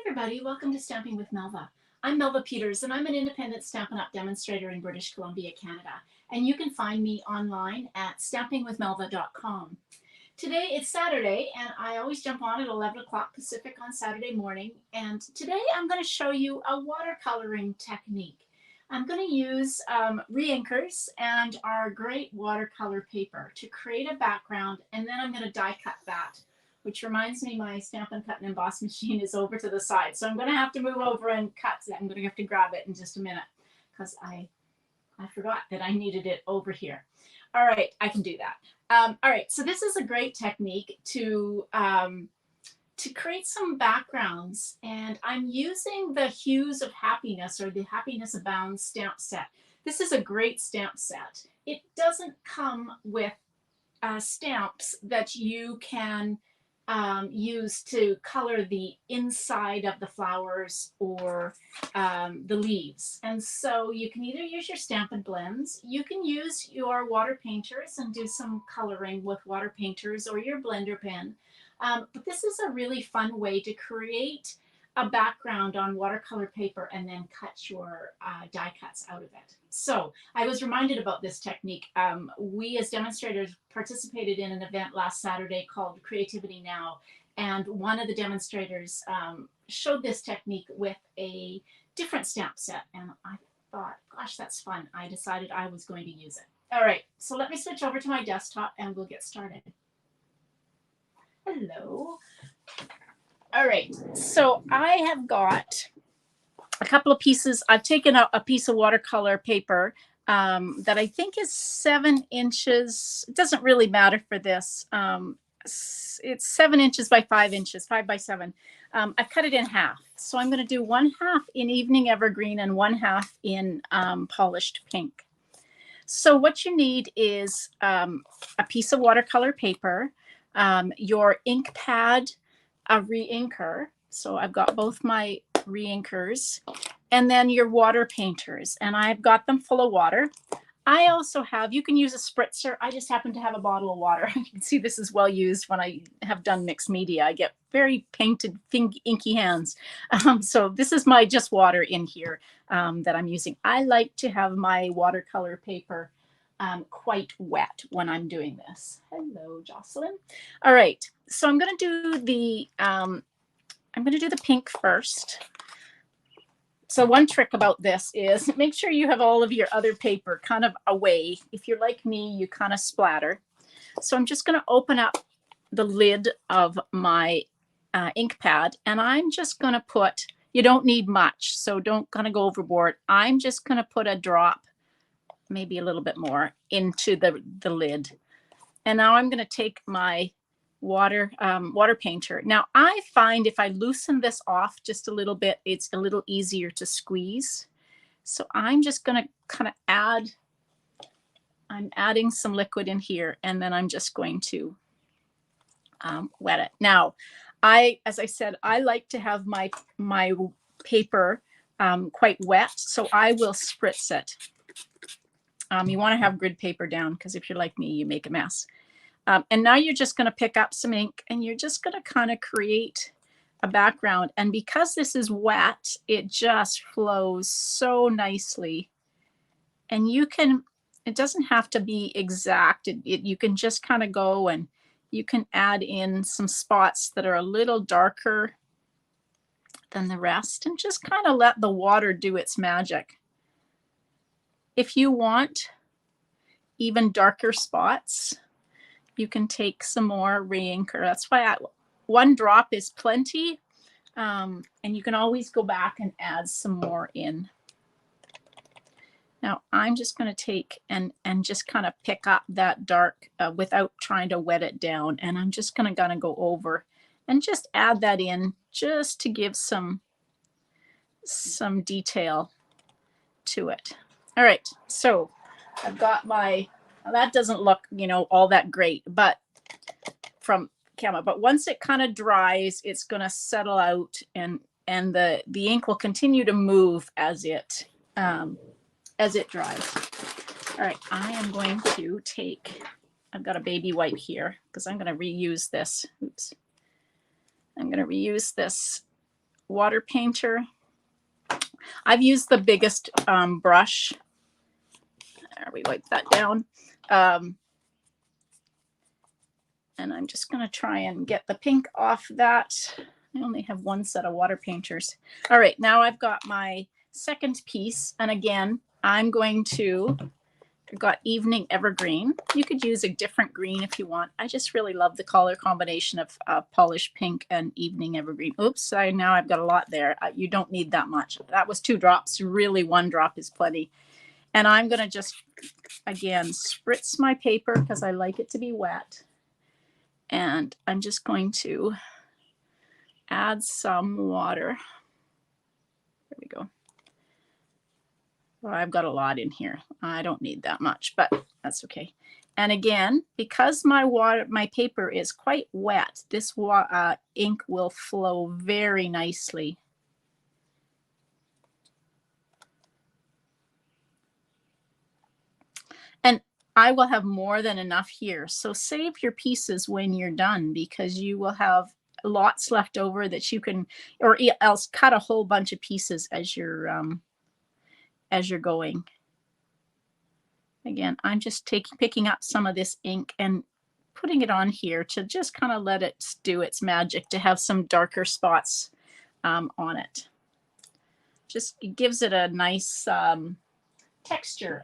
everybody, welcome to Stamping with Melva. I'm Melva Peters and I'm an independent Stampin' Up! Demonstrator in British Columbia, Canada. And you can find me online at stampingwithmelva.com. Today it's Saturday and I always jump on at 11 o'clock Pacific on Saturday morning. And today I'm going to show you a watercoloring technique. I'm going to use re-inkers and our great watercolor paper to create a background, and then I'm going to die cut that. Which reminds me, my Stampin' Cut and Emboss machine is over to the side. So I'm going to have to move over and cut that. I'm going to have to grab it in just a minute because I forgot that I needed it over here. All right, I can do that. All right, so this is a great technique to create some backgrounds. And I'm using the Hues of Happiness or the Happiness Abounds stamp set. This is a great stamp set. It doesn't come with stamps that you can use to color the inside of the flowers or the leaves. And so you can either use your Stampin' Blends, you can use your water painters and do some coloring with water painters or your blender pen. But this is a really fun way to create a background on watercolor paper and then cut your die cuts out of it. So I was reminded about this technique. We as demonstrators participated in an event last Saturday called Creativity Now, and one of the demonstrators showed this technique with a different stamp set, and I thought, gosh, that's fun. I decided I was going to use it. All right, so let me switch over to my desktop and we'll get started. Hello. All right, so I have got a couple of pieces. I've taken a piece of watercolor paper that I think is 7 inches. It doesn't really matter for this. It's 7 inches by 5 inches, 5 by 7. I've cut it in half. So I'm going to do 1/2 in Evening Evergreen and 1/2 in Polished Pink. So what you need is a piece of watercolor paper, your ink pad, a re-inker. So I've got both my re-inkers, and then your water painters, and I've got them full of water. I also have, you can use a spritzer. I just happen to have a bottle of water. You can see this is well used when I have done mixed media. I get very painted, inky hands. So this is my just water in here that I'm using. I like to have my watercolor paper quite wet when I'm doing this. Hello, Jocelyn. All right, so I'm going to do the pink first. So one trick about this is make sure you have all of your other paper kind of away. If you're like me, you kind of splatter. So I'm just going to open up the lid of my ink pad, and I'm just going to put, you don't need much, so don't kind of go overboard. I'm just going to put a drop, maybe a little bit more, into the lid. And now I'm going to take my water painter. Now I find if I loosen this off just a little bit, it's a little easier to squeeze. So I'm just going to kind of I'm adding some liquid in here, and then I'm just going to wet it. Now, as I said, I like to have my paper quite wet, so I will spritz it. You want to have grid paper down because if you're like me, you make a mess. And now you're just going to pick up some ink and you're just going to kind of create a background. And because this is wet, it just flows so nicely. And you can, it doesn't have to be exact. You can just kind of go and you can add in some spots that are a little darker than the rest and just kind of let the water do its magic. If you want even darker spots, you can take some more re-inker. That's why 1 drop is plenty. And you can always go back and add some more in. Now I'm just going to take and just kind of pick up that dark without trying to wet it down. And I'm just going to go over and just add that in just to give some detail to it. All right, so I've got my, that doesn't look, all that great, but from camera, but once it kind of dries, it's going to settle out and the ink will continue to move as it dries. All right, I am going to take, I've got a baby wipe here because I'm going to reuse this. Oops. I'm going to reuse this water painter. I've used the biggest brush. There, we wipe that down. And I'm just going to try and get the pink off that. I only have one set of water painters. All right, now I've got my second piece. And again, I'm going to, I've got Evening Evergreen. You could use a different green if you want. I just really love the color combination of Polished Pink and Evening Evergreen. Oops, now I've got a lot there. You don't need that much. That was 2 drops. Really, 1 drop is plenty. And I'm going to just, again, spritz my paper because I like it to be wet. And I'm just going to add some water. There we go. Well, I've got a lot in here. I don't need that much, but that's okay. And again, because my paper is quite wet, this ink will flow very nicely. And I will have more than enough here. So save your pieces when you're done, because you will have lots left over that you can, or else cut a whole bunch of pieces as you're going. Again, I'm just picking up some of this ink and putting it on here to just kind of let it do its magic, to have some darker spots on it. Just it gives it a nice texture.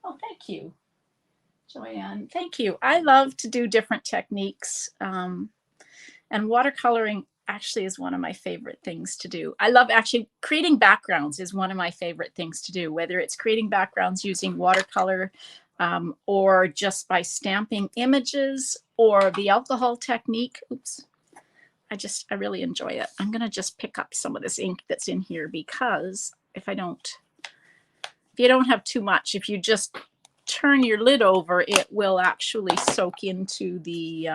Oh, thank you, Joanne. Thank you. I love to do different techniques. And watercoloring actually is one of my favorite things to do. I love actually creating backgrounds is one of my favorite things to do, whether it's creating backgrounds using watercolor or just by stamping images or the alcohol technique. Oops. I really enjoy it. I'm going to just pick up some of this ink that's in here, because if you don't have too much, if you just turn your lid over, it will actually soak into the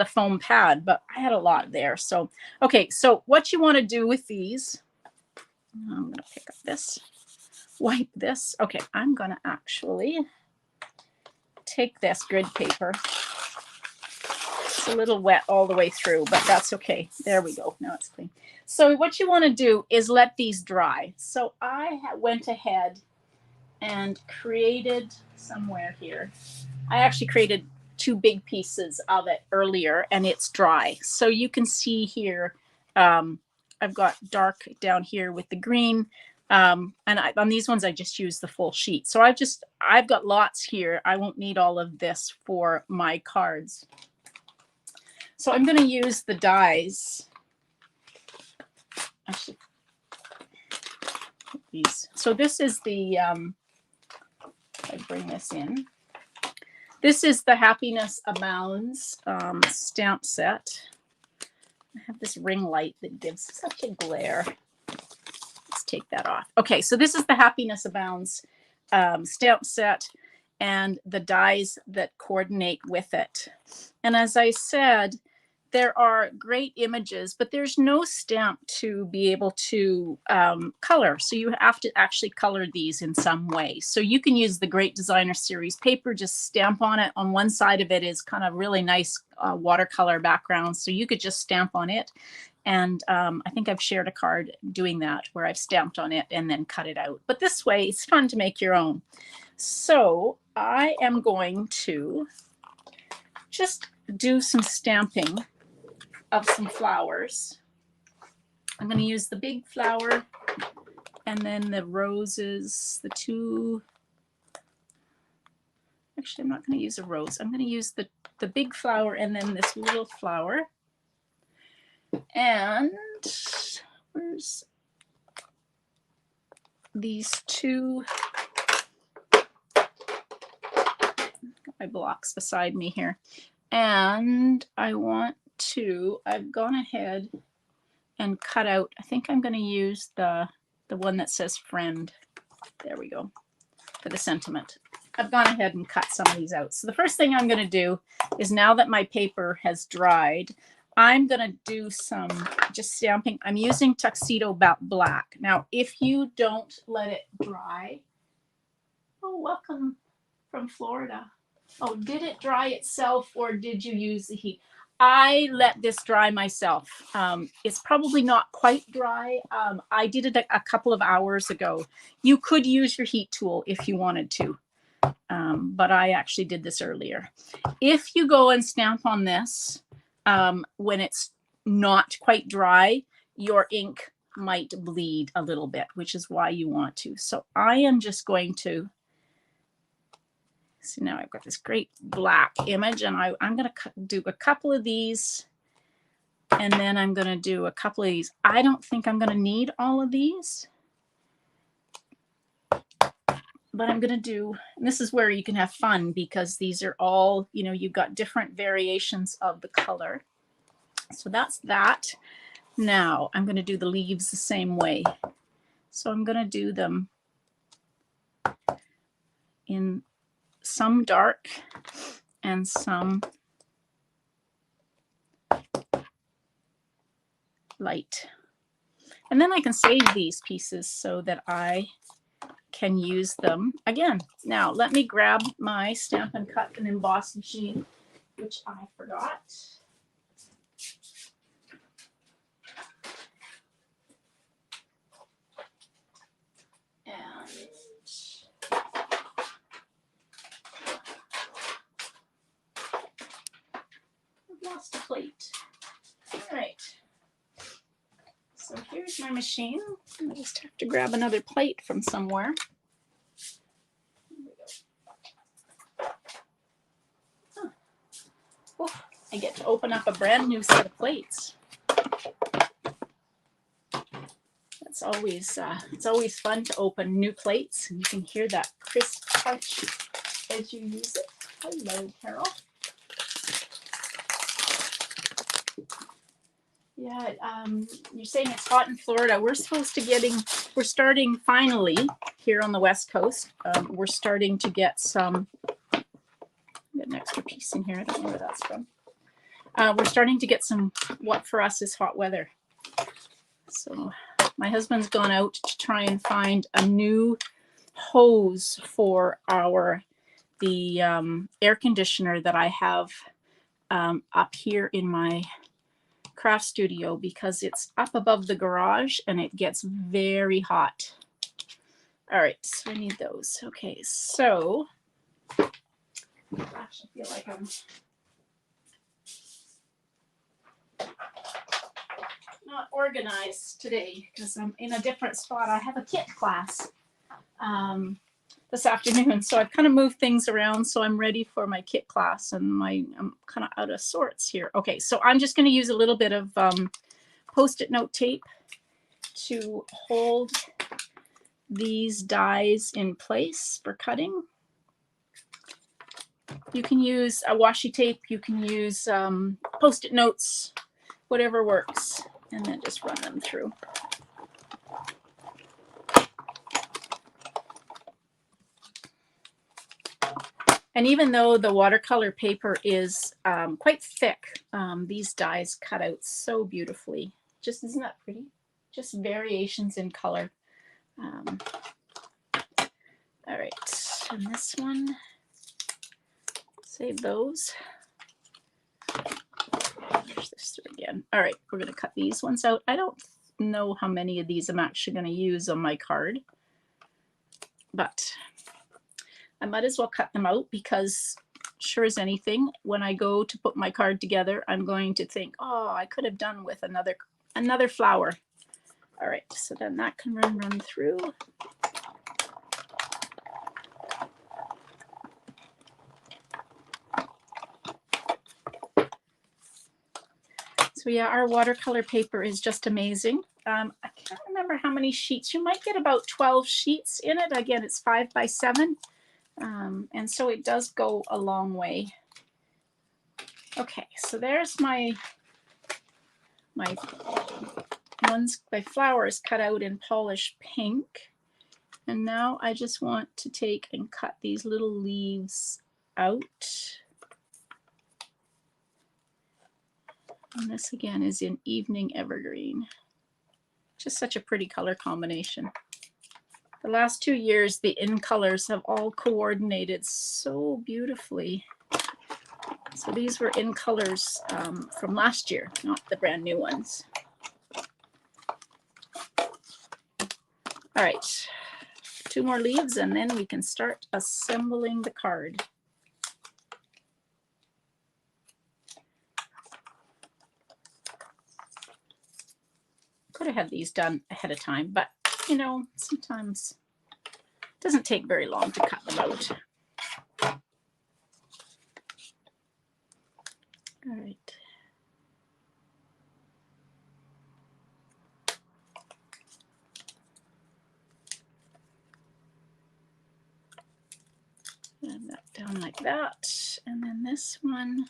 foam pad. But I had a lot there. So, okay, so what you want to do with these, I'm going to pick up this, wipe this. Okay, I'm going to actually take this grid paper. It's a little wet all the way through, but that's okay. There we go. Now it's clean. So what you want to do is let these dry. So I went ahead and created somewhere here. I actually created 2 big pieces of it earlier, and it's dry. So you can see here, I've got dark down here with the green. And on these ones, I just use the full sheet. So I've got lots here. I won't need all of this for my cards. So I'm going to use the dies. Actually, these. So this is the, I bring this in. This is the Happiness Abounds stamp set. I have this ring light that gives such a glare. Let's take that off. Okay, so this is the Happiness Abounds stamp set and the dies that coordinate with it. And as I said, there are great images, but there's no stamp to be able to color. So you have to actually color these in some way. So you can use the Great Designer Series paper, just stamp on it. On one side of it is kind of really nice watercolor background. So you could just stamp on it. And I think I've shared a card doing that where I've stamped on it and then cut it out. But this way, it's fun to make your own. So I am going to just do some stamping of some flowers. I'm going to use the big flower and then the roses, the 2. Actually, I'm not going to use a rose. I'm going to use the big flower and then this little flower. And where's these 2? My blocks beside me here. And I've gone ahead and cut out, I think I'm going to use the one that says friend. There we go, for the sentiment. I've gone ahead and cut some of these out. So the first thing I'm going to do is, now that my paper has dried, I'm going to do some just stamping. I'm using Tuxedo Black. Now, if you don't let it dry, oh, welcome from Florida. Oh, did it dry itself or did you use the heat? I let this dry myself. It's probably not quite dry. I did it a couple of hours ago. You could use your heat tool if you wanted to, but I actually did this earlier. If you go and stamp on this when it's not quite dry, your ink might bleed a little bit, which is why you want to. So I am just going to, so now I've got this great black image, and I'm going to do a couple of these, and then I'm going to do a couple of these. I don't think I'm going to need all of these, but I'm going to do, and this is where you can have fun, because these are all, you know, you've got different variations of the color. So that's that. Now I'm going to do the leaves the same way. So I'm going to do them in some dark and some light. And then I can save these pieces so that I can use them again. Now let me grab my Stampin' Cut and Emboss machine, which I forgot. And I've lost a plate. All right. So here's my machine. I just have to grab another plate from somewhere. Here we go. Huh. Oh, I get to open up a brand new set of plates. It's always fun to open new plates, and you can hear that crisp crunch as you use it. Hello, Carol. Yeah, you're saying it's hot in Florida. We're starting finally here on the West Coast. We're starting to get some, I've got an extra piece in here. I don't know where that's from. We're starting to get some, what for us is hot weather. So my husband's gone out to try and find a new hose for the air conditioner that I have up here in my craft studio, because it's up above the garage and it gets very hot. All right, so I need those. Okay, so gosh, I feel like I'm not organized today because I'm in a different spot. I have a kit class this afternoon, so I've kind of moved things around so I'm ready for my kit class, and I'm kind of out of sorts here. Okay, so I'm just going to use a little bit of Post-it note tape to hold these dies in place for cutting. You can use a washi tape, you can use Post-it notes, whatever works, and then just run them through. And even though the watercolor paper is quite thick, these dies cut out so beautifully. Just, isn't that pretty? Just variations in color. All right, and this one, save those. Push this through again. All right, we're going to cut these ones out. I don't know how many of these I'm actually going to use on my card, but I might as well cut them out, because sure as anything, when I go to put my card together, I'm going to think, oh, I could have done with another flower. All right, so then that can run through. So yeah, our watercolor paper is just amazing. I can't remember how many sheets. You might get about 12 sheets in it. Again, it's 5 by 7. And so it does go a long way. Okay, so there's my flowers cut out in polished pink. And now I just want to take and cut these little leaves out. And this again is in Evening Evergreen. Just such a pretty color combination. The last 2 years, the in colors have all coordinated so beautifully. So these were in colors from last year, not the brand new ones. All right, 2 more leaves and then we can start assembling the card. Could have had these done ahead of time, but you know, sometimes it doesn't take very long to cut them out. All right. And that down like that. And then this one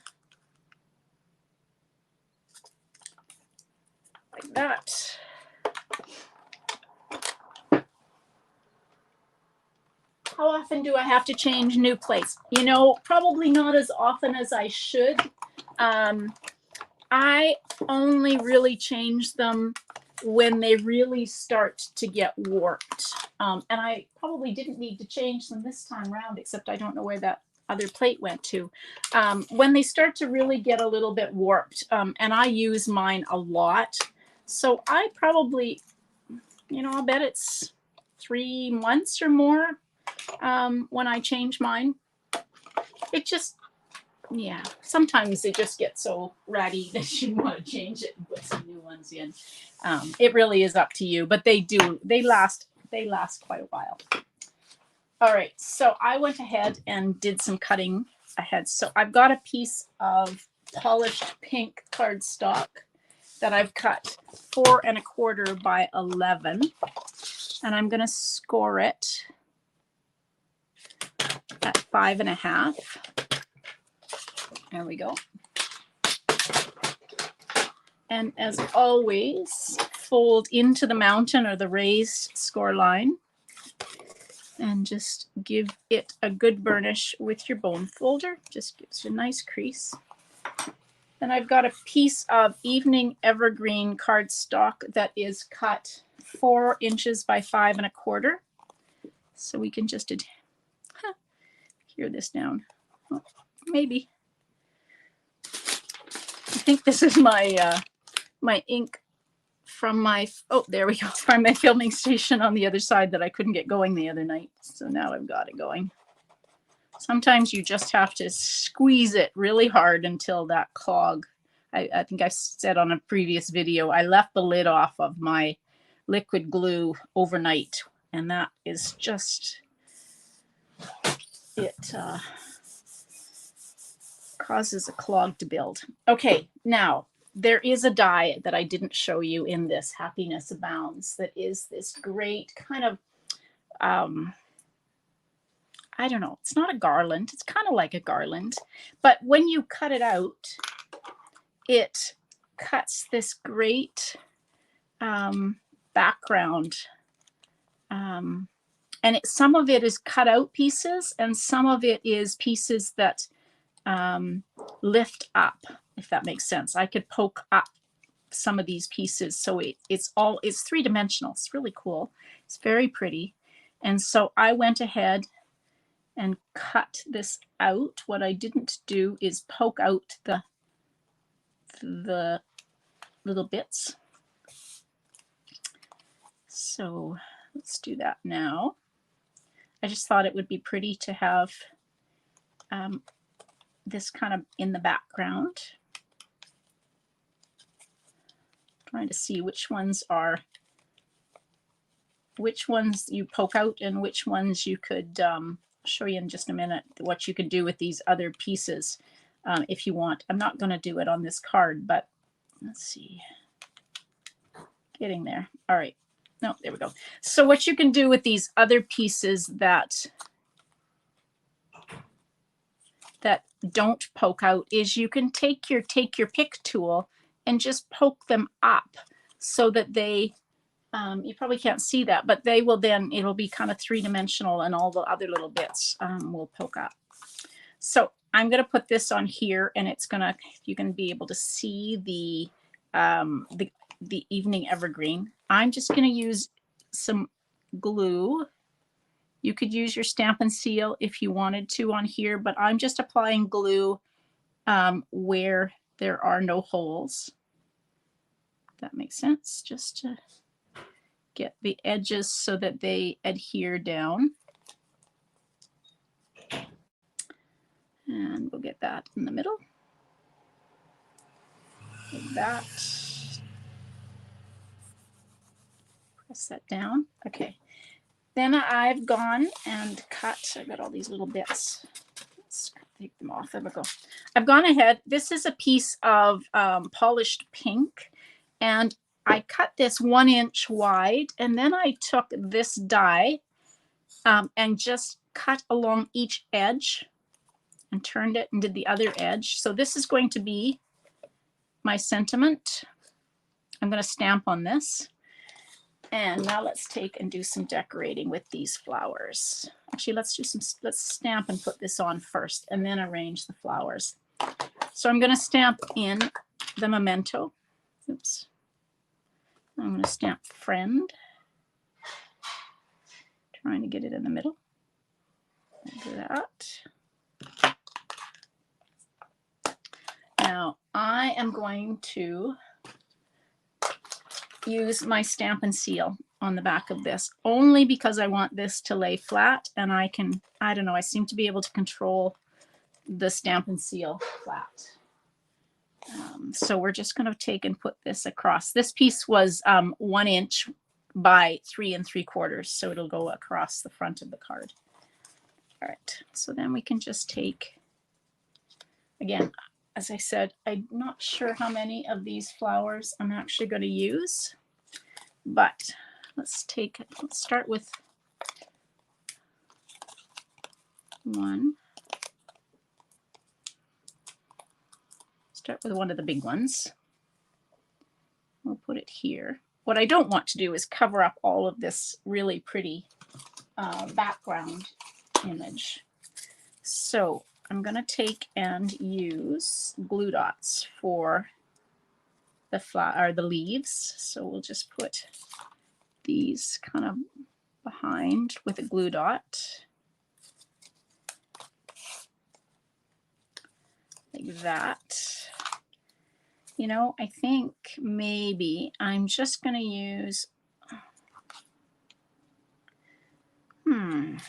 like that. How often do I have to change new plates? You know, probably not as often as I should. I only really change them when they really start to get warped. And I probably didn't need to change them this time around, except I don't know where that other plate went to. When they start to really get a little bit warped, and I use mine a lot. So I probably, you know, I'll bet it's 3 months or more when I change mine. It just, yeah, sometimes it just gets so ratty that you want to change it and put some new ones in. It really is up to you, but they last quite a while. All right, so I went ahead and did some cutting ahead. So I've got a piece of polished pink cardstock that I've cut 4 1/4 by 11, and I'm going to score it at 5 1/2. There we go. And as always, fold into the mountain or the raised score line and just give it a good burnish with your bone folder. Just gives you a nice crease. Then I've got a piece of evening evergreen cardstock that is cut 4 inches by 5 1/4. So we can just hear this down. Oh, maybe. I think this is my my ink from my, oh, there we go, from my filming station on the other side that I couldn't get going the other night. So now I've got it going. Sometimes you just have to squeeze it really hard until that clog. I think I said on a previous video, I left the lid off of my liquid glue overnight, and that is just, it causes a clog to build. Okay, now there is a die that I didn't show you in this Happiness Abounds that is this great kind of, I don't know, it's not a garland. It's kind of like a garland, but when you cut it out, it cuts this great background. And some of it is cut out pieces and some of it is pieces that lift up, if that makes sense. I could poke up some of these pieces. So it's 3-dimensional. It's really cool. It's very pretty. And so I went ahead and cut this out. What I didn't do is poke out the little bits. So let's do that now. I just thought it would be pretty to have this kind of in the background. Trying to see which ones you poke out and which ones you could show you in just a minute what you could do with these other pieces if you want. I'm not going to do it on this card, but let's see. Getting there. All right. No, there we go. So what you can do with these other pieces that don't poke out is you can take your pick tool and just poke them up so that they, you probably can't see that, but they will then, it'll be kind of 3-dimensional and all the other little bits will poke up. So I'm going to put this on here and it's going to, you can be able to see the evening evergreen. I'm just going to use some glue. You could use your Stampin' Seal if you wanted to on here, but I'm just applying glue where there are no holes. That makes sense, just to get the edges so that they adhere down. And we'll get that in the middle, like that. Press that down. Okay. Then I've gone and cut, I got all these little bits. Let's take them off. There we go. I've gone ahead. This is a piece of polished pink, and I cut this 1 inch wide, and then I took this die and just cut along each edge and turned it and did the other edge. So this is going to be my sentiment. I'm going to stamp on this. And now let's take and do some decorating with these flowers. Actually, let's stamp and put this on first and then arrange the flowers. So I'm going to stamp in the memento. Oops. I'm going to stamp friend. Trying to get it in the middle. Like that. Now I am going to use my Stampin' seal on the back of this, only because I want this to lay flat, and I don't know, I seem to be able to control the Stampin' seal flat. So we're just going to take and put this across. This piece was 1 inch by 3 3/4, so it'll go across the front of the card. All right, so then we can just take, again, as I said, I'm not sure how many of these flowers I'm actually going to use, but let's start with one. Start with one of the big ones. We'll put it here. What I don't want to do is cover up all of this really pretty background image. So I'm going to take and use glue dots for the flower or the leaves. So we'll just put these kind of behind with a glue dot. Like that. You know, I think maybe I'm just going to use, I'm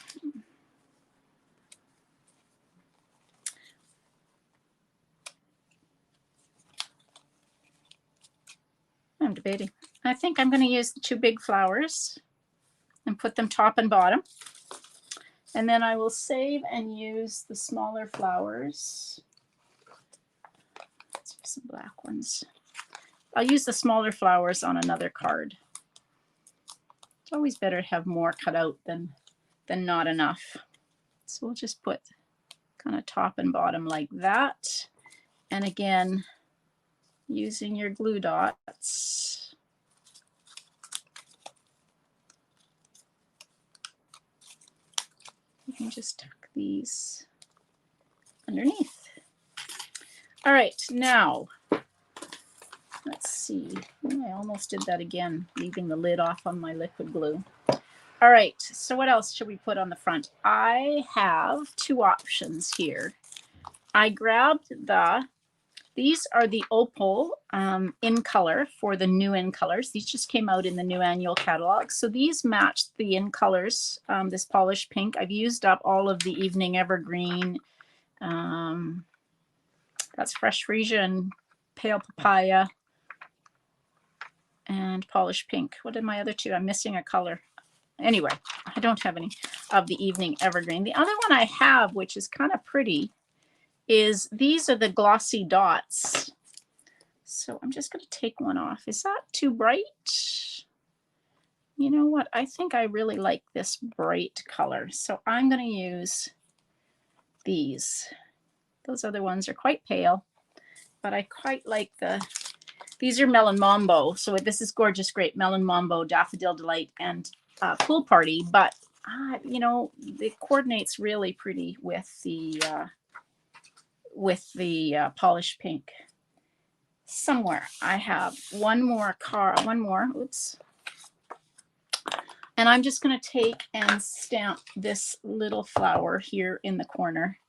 debating. I think I'm going to use the 2 big flowers and put them top and bottom. And then I will save and use the smaller flowers. Let's use some black ones. I'll use the smaller flowers on another card. It's always better to have more cut out than not enough. So we'll just put kind of top and bottom like that. And again, using your glue dots. You can just tuck these underneath. All right, now, let's see. Oh, I almost did that again, leaving the lid off on my liquid glue. All right, so what else should we put on the front? I have 2 options here. I grabbed these are the Opal in color for the new in colors. These just came out in the new annual catalog. So these match the in colors, this polished pink. I've used up all of the Evening Evergreen. That's Fresh Freesia and Pale Papaya and polished pink. What are my other 2? I'm missing a color. Anyway, I don't have any of the Evening Evergreen. The other one I have, which is kind of pretty, is these are the glossy dots. So I'm just going to take one off. Is that too bright? You know what? I think I really like this bright color. So I'm going to use these. Those other ones are quite pale, but I quite like these are Melon Mambo. So this is Gorgeous Grape, Melon Mambo, Daffodil Delight, and Pool Party. But, you know, it coordinates really pretty with the polished pink. Somewhere I have one more, oops. And I'm just going to take and stamp this little flower here in the corner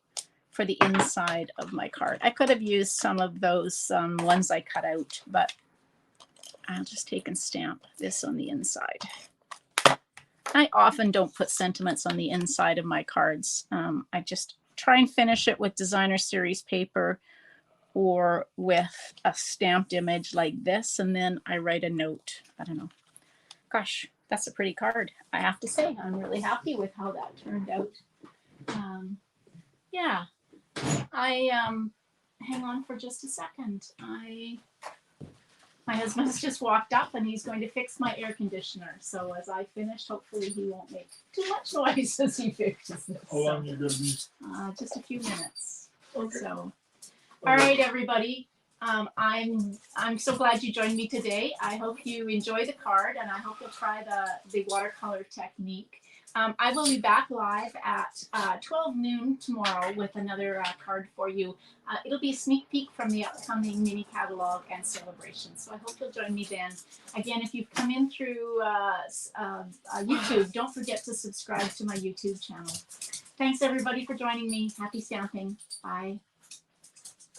for the inside of my card. I could have used some of those ones I cut out, but I'll just take and stamp this on the inside. I often don't put sentiments on the inside of my cards. I just try and finish it with designer series paper or with a stamped image like this, and then I write a note. I don't know. Gosh, that's a pretty card, I have to say. I'm really happy with how that turned out. Yeah, hang on for just a second. My husband's just walked up and he's going to fix my air conditioner. So as I finish, hopefully he won't make too much noise as he fixes this. How long are you going to be? Just a few minutes. Okay. So, all right, everybody. I'm so glad you joined me today. I hope you enjoy the card, and I hope you'll try the watercolor technique. I will be back live at 12 noon tomorrow with another card for you. It'll be a sneak peek from the upcoming mini catalog and celebration. So I hope you'll join me then. Again, if you've come in through YouTube, don't forget to subscribe to my YouTube channel. Thanks everybody for joining me. Happy stamping. Bye.